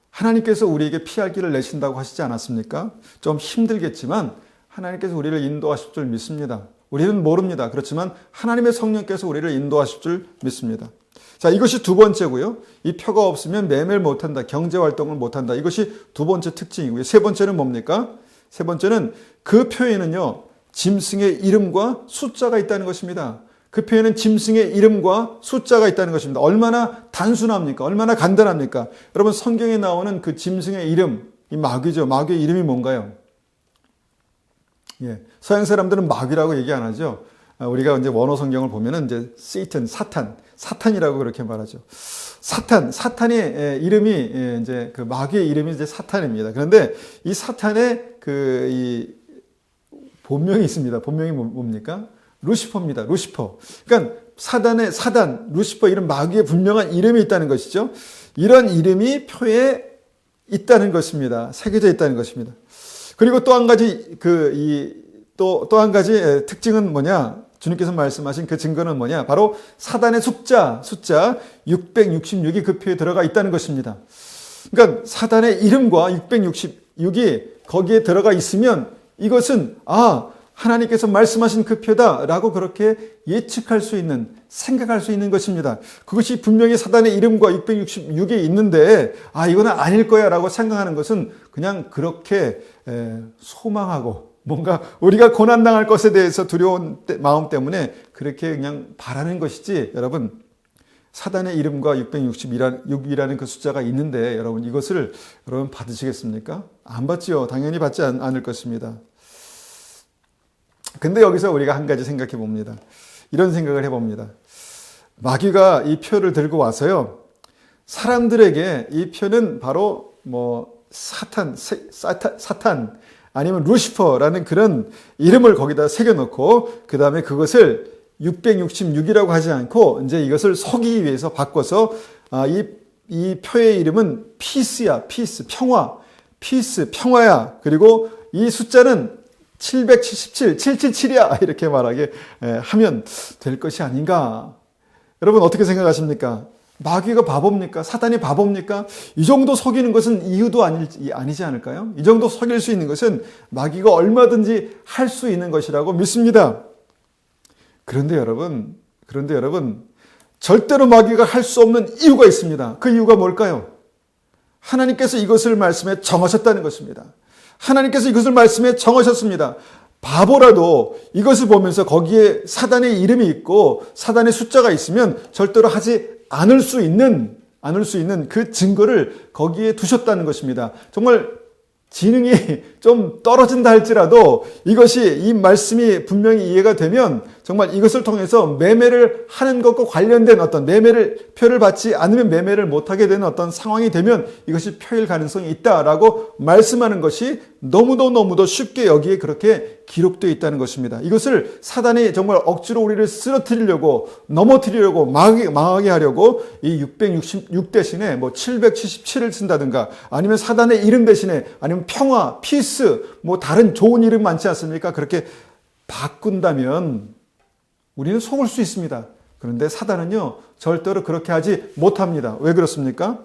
하나님께서 우리에게 피할 길을 내신다고 하시지 않았습니까? 좀 힘들겠지만 하나님께서 우리를 인도하실 줄 믿습니다. 우리는 모릅니다. 그렇지만 하나님의 성령께서 우리를 인도하실 줄 믿습니다. 자, 이것이 두 번째고요. 이 표가 없으면 매매를 못한다. 경제활동을 못한다. 이것이 두 번째 특징이고요. 세 번째는 뭡니까? 세 번째는 그 표에는요, 짐승의 이름과 숫자가 있다는 것입니다. 그 표에는 짐승의 이름과 숫자가 있다는 것입니다. 얼마나 단순합니까? 얼마나 간단합니까? 여러분, 성경에 나오는 그 짐승의 이름, 이 마귀죠. 마귀의 이름이 뭔가요? 서양 사람들은 마귀라고 얘기 안 하죠. 우리가 이제 원어 성경을 보면은 이제 사탄이라고 그렇게 말하죠. 사탄의 이름이 이제 그 마귀의 이름이 이제 사탄입니다. 그런데 이 사탄의 이 본명이 있습니다. 본명이 뭡니까? 루시퍼입니다. 루시퍼. 그러니까 사단, 루시퍼 이런 마귀의 분명한 이름이 있다는 것이죠. 이런 이름이 표에 있다는 것입니다. 새겨져 있다는 것입니다. 그리고 또 한 가지 또 한 가지 특징은 뭐냐? 주님께서 말씀하신 그 증거는 뭐냐? 바로 사단의 숫자 666이 그 표에 들어가 있다는 것입니다. 그러니까 사단의 이름과 6이 거기에 들어가 있으면 이것은 하나님께서 말씀하신 그 표다라고 그렇게 예측할 수 있는, 생각할 수 있는 것입니다. 그것이 분명히 사단의 이름과 666에 있는데 이거는 아닐 거야 라고 생각하는 것은 그냥 그렇게 소망하고 뭔가 우리가 고난당할 것에 대해서 두려운 마음 때문에 그렇게 그냥 바라는 것이지, 여러분, 사단의 이름과 666이라는 그 숫자가 있는데 여러분 이것을 여러분 받으시겠습니까? 안 받지요. 당연히 받지 않을 것입니다. 근데 여기서 우리가 한 가지 생각해 봅니다. 이런 생각을 해봅니다. 마귀가 이 표를 들고 와서요, 사람들에게 이 표는 바로 사탄 아니면 루시퍼라는 그런 이름을 거기다 새겨놓고 그 다음에 그것을 666이라고 하지 않고 이제 이것을 속이기 위해서 바꿔서 이 표의 이름은 피스야, 피스, 평화, 피스, 평화야. 그리고 이 숫자는 777, 777이야. 이렇게 말하게 하면 될 것이 아닌가. 여러분 어떻게 생각하십니까? 마귀가 바보입니까? 사단이 바보입니까? 이 정도 속이는 것은 이유도 아니지 않을까요? 이 정도 속일 수 있는 것은 마귀가 얼마든지 할 수 있는 것이라고 믿습니다. 그런데 여러분, 절대로 마귀가 할 수 없는 이유가 있습니다. 그 이유가 뭘까요? 하나님께서 이것을 말씀에 정하셨다는 것입니다. 하나님께서 이것을 말씀에 정하셨습니다. 바보라도 이것을 보면서 거기에 사단의 이름이 있고 사단의 숫자가 있으면 절대로 하지 않을 수 있는 그 증거를 거기에 두셨다는 것입니다. 정말 지능이 좀 떨어진다 할지라도 이것이, 이 말씀이 분명히 이해가 되면 정말 이것을 통해서 매매를 하는 것과 관련된 어떤 표를 받지 않으면 매매를 못하게 되는 어떤 상황이 되면 이것이 표일 가능성이 있다라고 말씀하는 것이 너무도 쉽게 여기에 그렇게 기록되어 있다는 것입니다. 이것을 사단이 정말 억지로 우리를 쓰러뜨리려고, 넘어뜨리려고, 망하게 하려고 이 666 대신에 777을 쓴다든가 아니면 사단의 이름 대신에 아니면 평화, 피스, 다른 좋은 이름 많지 않습니까? 그렇게 바꾼다면 우리는 속을 수 있습니다. 그런데 사단은요, 절대로 그렇게 하지 못합니다. 왜 그렇습니까?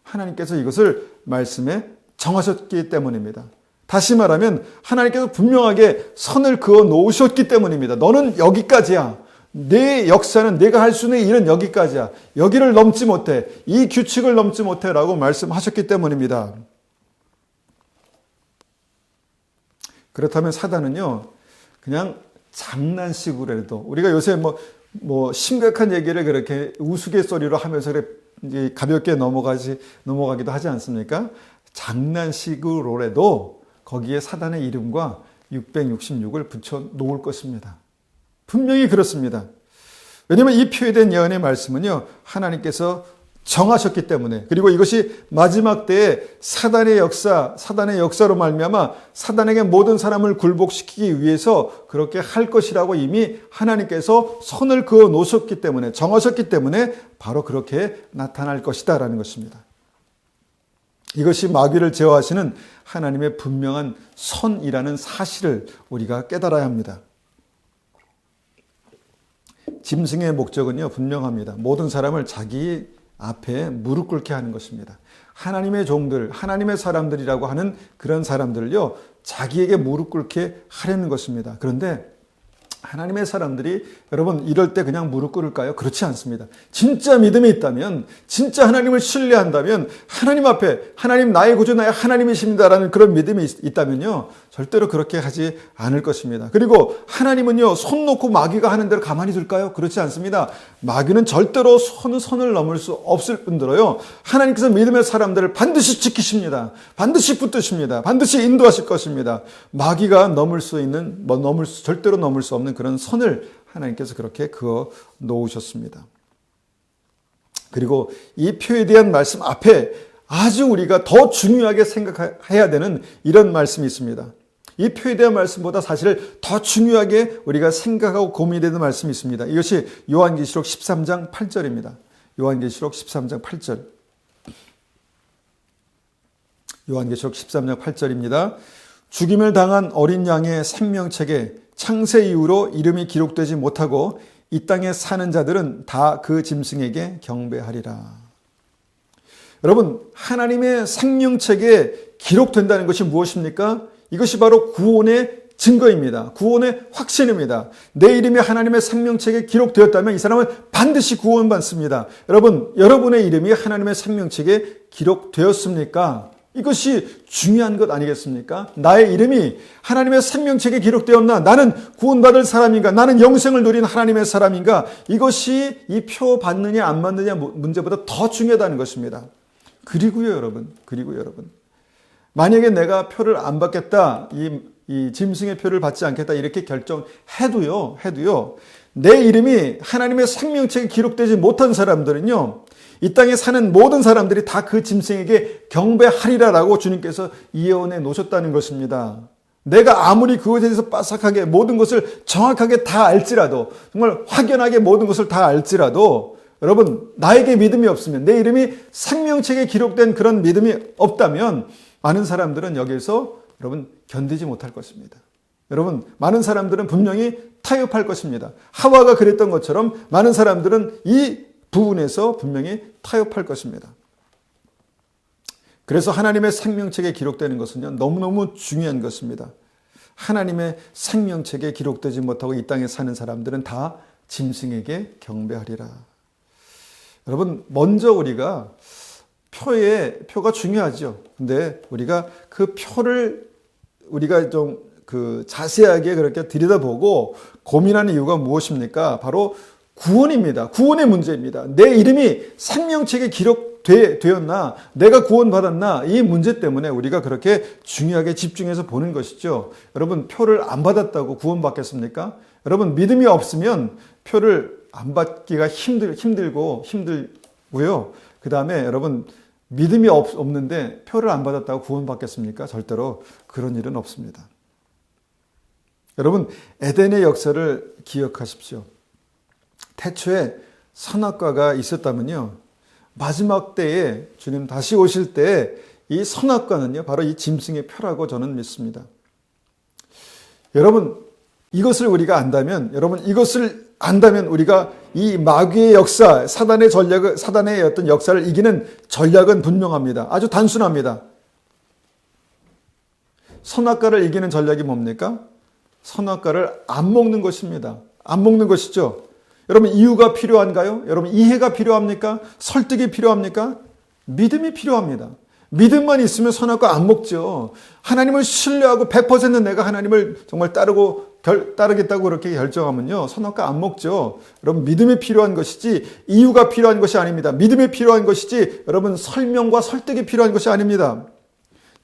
하나님께서 이것을 말씀에 정하셨기 때문입니다. 다시 말하면 하나님께서 분명하게 선을 그어 놓으셨기 때문입니다. 너는 여기까지야. 내 역사는 내가 할 수 있는 일은 여기까지야. 여기를 넘지 못해. 이 규칙을 넘지 못해 라고 말씀하셨기 때문입니다. 그렇다면 사단은요, 그냥 장난식으로라도, 우리가 요새 심각한 얘기를 그렇게 우스갯소리로 하면서 가볍게 넘어가기도 하지 않습니까? 장난식으로라도 거기에 사단의 이름과 666을 붙여 놓을 것입니다. 분명히 그렇습니다. 왜냐하면 이 표에 대한 예언의 말씀은요, 하나님께서 정하셨기 때문에, 그리고 이것이 마지막 때에 사단의 역사로 말미암아 사단에게 모든 사람을 굴복시키기 위해서 그렇게 할 것이라고 이미 하나님께서 선을 그어 놓으셨기 때문에, 정하셨기 때문에 바로 그렇게 나타날 것이다라는 것입니다. 이것이 마귀를 제어하시는 하나님의 분명한 선이라는 사실을 우리가 깨달아야 합니다. 짐승의 목적은요, 분명합니다. 모든 사람을 자기 앞에 무릎 꿇게 하는 것입니다. 하나님의 종들, 하나님의 사람들이라고 하는 그런 사람들을요, 자기에게 무릎 꿇게 하려는 것입니다. 그런데 하나님의 사람들이 여러분 이럴 때 그냥 무릎 꿇을까요? 그렇지 않습니다. 진짜 믿음이 있다면, 진짜 하나님을 신뢰한다면, 하나님 앞에 하나님 나의 구주 나의 하나님이십니다라는 그런 믿음이 있다면요, 절대로 그렇게 하지 않을 것입니다. 그리고 하나님은요, 손 놓고 마귀가 하는 대로 가만히 둘까요? 그렇지 않습니다. 마귀는 절대로 선을 넘을 수 없을 뿐더러요, 하나님께서 믿음의 사람들을 반드시 지키십니다. 반드시 붙드십니다. 반드시 인도하실 것입니다. 마귀가 절대로 넘을 수 없는 그런 선을 하나님께서 그렇게 그어 놓으셨습니다. 그리고 이 표에 대한 말씀 앞에 아주 우리가 더 중요하게 생각해야 되는 이런 말씀이 있습니다. 이 표에 대한 말씀보다 사실 더 중요하게 우리가 생각하고 고민되는 말씀이 있습니다. 이것이 요한계시록 13장 8절입니다. 요한계시록 13장 8절. 요한계시록 13장 8절입니다. 죽임을 당한 어린 양의 생명책에 창세 이후로 이름이 기록되지 못하고 이 땅에 사는 자들은 다 그 짐승에게 경배하리라. 여러분, 하나님의 생명책에 기록된다는 것이 무엇입니까? 이것이 바로 구원의 증거입니다. 구원의 확신입니다. 내 이름이 하나님의 생명책에 기록되었다면 이 사람은 반드시 구원받습니다. 여러분, 여러분의 이름이 하나님의 생명책에 기록되었습니까? 이것이 중요한 것 아니겠습니까? 나의 이름이 하나님의 생명책에 기록되었나? 나는 구원받을 사람인가? 나는 영생을 누린 하나님의 사람인가? 이것이 이 표 받느냐 안 받느냐 문제보다 더 중요하다는 것입니다. 그리고요, 여러분. 만약에 내가 표를 안 받겠다, 이 짐승의 표를 받지 않겠다 이렇게 결정해도요, 내 이름이 하나님의 생명책에 기록되지 못한 사람들은요, 이 땅에 사는 모든 사람들이 다 그 짐승에게 경배하리라라고 주님께서 예언해 놓으셨다는 것입니다. 내가 아무리 그것에 대해서 빠삭하게 모든 것을 정확하게 다 알지라도, 정말 확연하게 모든 것을 다 알지라도, 여러분, 나에게 믿음이 없으면, 내 이름이 생명책에 기록된 그런 믿음이 없다면 많은 사람들은 여기에서 여러분 견디지 못할 것입니다. 여러분, 많은 사람들은 분명히 타협할 것입니다. 하와가 그랬던 것처럼 많은 사람들은 이 부분에서 분명히 타협할 것입니다. 그래서 하나님의 생명책에 기록되는 것은요, 너무너무 중요한 것입니다. 하나님의 생명책에 기록되지 못하고 이 땅에 사는 사람들은 다 짐승에게 경배하리라. 여러분, 먼저 우리가 표가 중요하죠. 근데 우리가 그 표를 우리가 좀 자세하게 그렇게 들여다보고 고민하는 이유가 무엇입니까? 바로 구원입니다. 구원의 문제입니다. 내 이름이 생명책에 기록되었나? 내가 구원받았나? 이 문제 때문에 우리가 그렇게 중요하게 집중해서 보는 것이죠. 여러분, 표를 안 받았다고 구원받겠습니까? 여러분, 믿음이 없으면 표를 안 받기가 힘들고요. 그 다음에 여러분, 믿음이 없는데 표를 안 받았다고 구원받겠습니까? 절대로 그런 일은 없습니다. 여러분, 에덴의 역사를 기억하십시오. 태초에 선악과가 있었다면요, 마지막 때에 주님 다시 오실 때 이 선악과는요, 바로 이 짐승의 표라고 저는 믿습니다. 여러분, 이것을 우리가 안다면, 우리가 이 마귀의 역사, 사단의 어떤 역사를 이기는 전략은 분명합니다. 아주 단순합니다. 선악과를 이기는 전략이 뭡니까? 선악과를 안 먹는 것입니다. 안 먹는 것이죠. 여러분, 이유가 필요한가요? 여러분, 이해가 필요합니까? 설득이 필요합니까? 믿음이 필요합니다. 믿음만 있으면 선악과 안 먹죠. 하나님을 신뢰하고 100% 내가 하나님을 정말 따르겠다고 그렇게 결정하면요, 선악과 안 먹죠. 여러분, 믿음이 필요한 것이지 이유가 필요한 것이 아닙니다. 믿음이 필요한 것이지 여러분, 설명과 설득이 필요한 것이 아닙니다.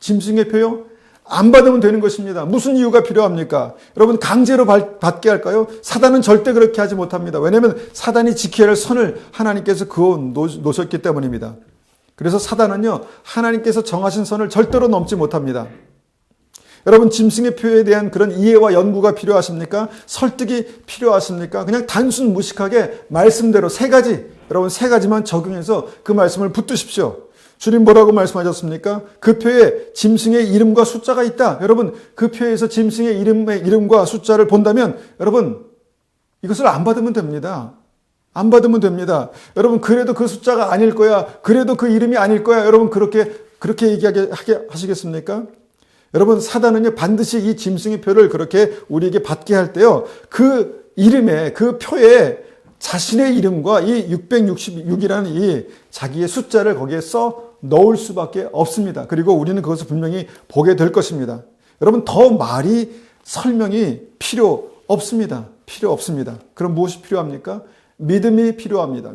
짐승의 표요? 안 받으면 되는 것입니다. 무슨 이유가 필요합니까? 여러분, 강제로 받게 할까요? 사단은 절대 그렇게 하지 못합니다. 왜냐하면 사단이 지켜야 할 선을 하나님께서 그어 놓으셨기 때문입니다. 그래서 사단은요, 하나님께서 정하신 선을 절대로 넘지 못합니다. 여러분, 짐승의 표에 대한 그런 이해와 연구가 필요하십니까? 설득이 필요하십니까? 그냥 단순 무식하게 말씀대로 세 가지만 적용해서 그 말씀을 붙드십시오. 주님 뭐라고 말씀하셨습니까? 그 표에 짐승의 이름과 숫자가 있다. 여러분, 그 표에서 짐승의 이름과 숫자를 본다면 여러분, 이것을 안 받으면 됩니다. 안 받으면 됩니다. 여러분, 그래도 그 숫자가 아닐 거야. 그래도 그 이름이 아닐 거야. 여러분, 그렇게 얘기하게 하시겠습니까? 여러분, 사단은요, 반드시 이 짐승의 표를 그렇게 우리에게 받게 할 때요, 그 이름에, 그 표에 자신의 이름과 이 666이라는 이 자기의 숫자를 거기에 써 넣을 수밖에 없습니다. 그리고 우리는 그것을 분명히 보게 될 것입니다. 여러분, 더 말이 설명이 필요 없습니다. 그럼 무엇이 필요합니까? 믿음이 필요합니다.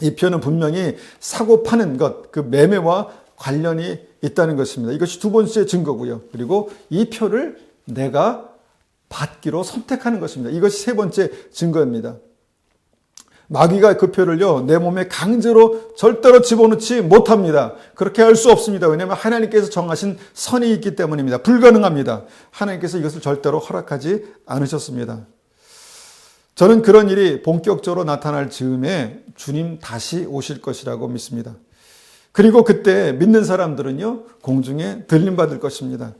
이 표는 분명히 사고 파는 것, 그 매매와 관련이 있다는 것입니다. 이것이 두 번째 증거고요. 그리고 이 표를 내가 받기로 선택하는 것입니다. 이것이 세 번째 증거입니다. 마귀가 그 표를요, 내 몸에 강제로 절대로 집어넣지 못합니다. 그렇게 할 수 없습니다. 왜냐하면 하나님께서 정하신 선이 있기 때문입니다. 불가능합니다. 하나님께서 이것을 절대로 허락하지 않으셨습니다. 저는 그런 일이 본격적으로 나타날 즈음에 주님 다시 오실 것이라고 믿습니다. 그리고 그때 믿는 사람들은요, 공중에 들림받을 것입니다.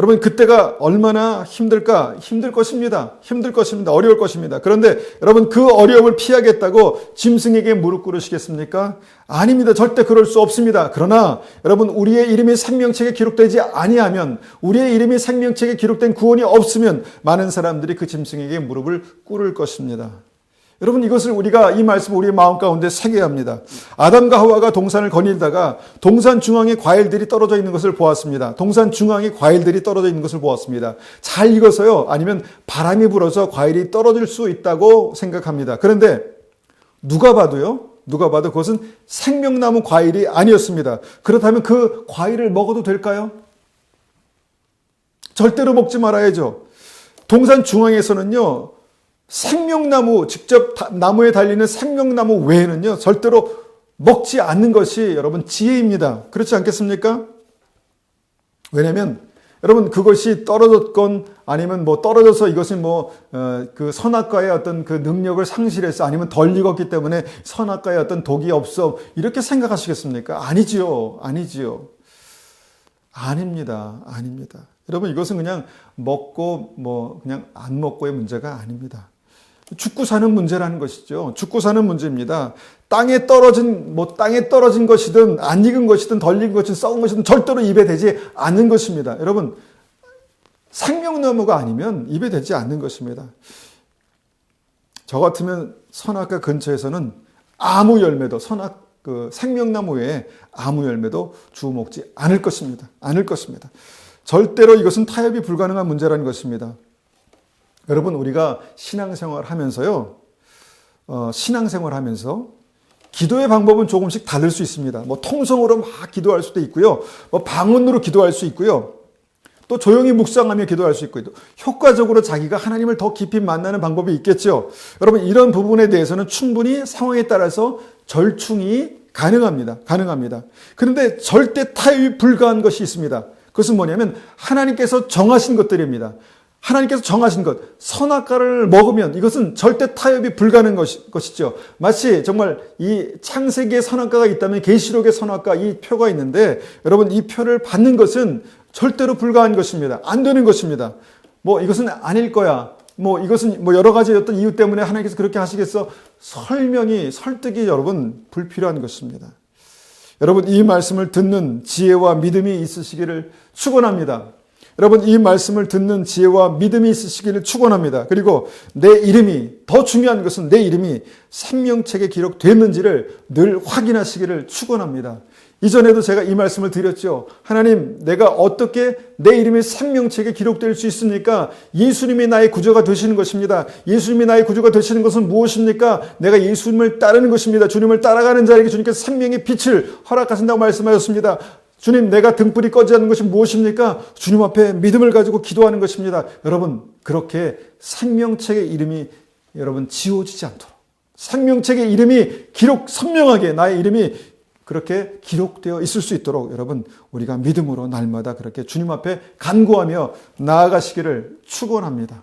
여러분 그때가 얼마나 힘들까? 힘들 것입니다. 힘들 것입니다. 어려울 것입니다. 그런데 여러분 그 어려움을 피하겠다고 짐승에게 무릎 꿇으시겠습니까? 아닙니다. 절대 그럴 수 없습니다. 그러나 여러분 우리의 이름이 생명책에 기록되지 아니하면, 우리의 이름이 생명책에 기록된 구원이 없으면 많은 사람들이 그 짐승에게 무릎을 꿇을 것입니다. 여러분 이것을 우리가 이 말씀을 우리의 마음 가운데 새겨야 합니다. 아담과 하와가 동산을 거닐다가 동산 중앙에 과일들이 떨어져 있는 것을 보았습니다. 동산 중앙에 과일들이 떨어져 있는 것을 보았습니다. 잘 익어서요, 아니면 바람이 불어서 과일이 떨어질 수 있다고 생각합니다. 그런데 누가 봐도 그것은 생명나무 과일이 아니었습니다. 그렇다면 그 과일을 먹어도 될까요? 절대로 먹지 말아야죠. 동산 중앙에서는요, 생명나무, 직접 나무에 달리는 생명나무 외에는요, 절대로 먹지 않는 것이 여러분 지혜입니다. 그렇지 않겠습니까? 왜냐하면 여러분 그것이 떨어졌건 아니면 떨어져서 이것이 그 선악과의 어떤 그 능력을 상실해서 아니면 덜 익었기 때문에 선악과의 어떤 독이 없어 이렇게 생각하시겠습니까? 아니지요. 아닙니다. 여러분 이것은 그냥 먹고 그냥 안 먹고의 문제가 아닙니다. 죽고 사는 문제라는 것이죠. 죽고 사는 문제입니다. 땅에 떨어진 것이든 안 익은 것이든 덜 익은 것이든 썩은 것이든 절대로 입에 대지 않는 것입니다. 여러분 생명나무가 아니면 입에 대지 않는 것입니다. 저 같으면 선악과 근처에서는 아무 열매도 생명나무 외에 아무 열매도 주워 먹지 않을 것입니다. 절대로 이것은 타협이 불가능한 문제라는 것입니다. 여러분 우리가 신앙생활 하면서요, 기도의 방법은 조금씩 다를 수 있습니다. 통성으로 막 기도할 수도 있고요, 방언으로 기도할 수 있고요, 또 조용히 묵상하며 기도할 수 있고, 효과적으로 자기가 하나님을 더 깊이 만나는 방법이 있겠죠. 여러분 이런 부분에 대해서는 충분히 상황에 따라서 절충이 가능합니다. 그런데 절대 타협이 불가한 것이 있습니다. 그것은 뭐냐면 하나님께서 정하신 것들입니다. 하나님께서 정하신 것, 선악과를 먹으면 이것은 절대 타협이 불가능한 것이죠. 마치 정말 이 창세기의 선악과가 있다면 계시록의 선악과 이 표가 있는데, 여러분 이 표를 받는 것은 절대로 불가한 것입니다. 안 되는 것입니다. 이것은 아닐 거야. 이것은 여러 가지 어떤 이유 때문에 하나님께서 그렇게 하시겠어. 설득이 여러분 불필요한 것입니다. 여러분 이 말씀을 듣는 지혜와 믿음이 있으시기를 축원합니다. 여러분 이 말씀을 듣는 지혜와 믿음이 있으시기를 축원합니다. 그리고 더 중요한 것은 내 이름이 생명책에 기록됐는지를 늘 확인하시기를 축원합니다. 이전에도 제가 이 말씀을 드렸죠. 하나님, 내가 어떻게 내 이름이 생명책에 기록될 수 있습니까? 예수님이 나의 구주가 되시는 것입니다. 예수님이 나의 구주가 되시는 것은 무엇입니까? 내가 예수님을 따르는 것입니다. 주님을 따라가는 자에게 주님께서 생명의 빛을 허락하신다고 말씀하셨습니다. 주님, 내가 등불이 꺼지지 않는 것이 무엇입니까? 주님 앞에 믿음을 가지고 기도하는 것입니다. 여러분, 그렇게 생명책의 이름이 여러분 지워지지 않도록, 생명책의 이름이 선명하게 나의 이름이 그렇게 기록되어 있을 수 있도록 여러분 우리가 믿음으로 날마다 그렇게 주님 앞에 간구하며 나아가시기를 축원합니다.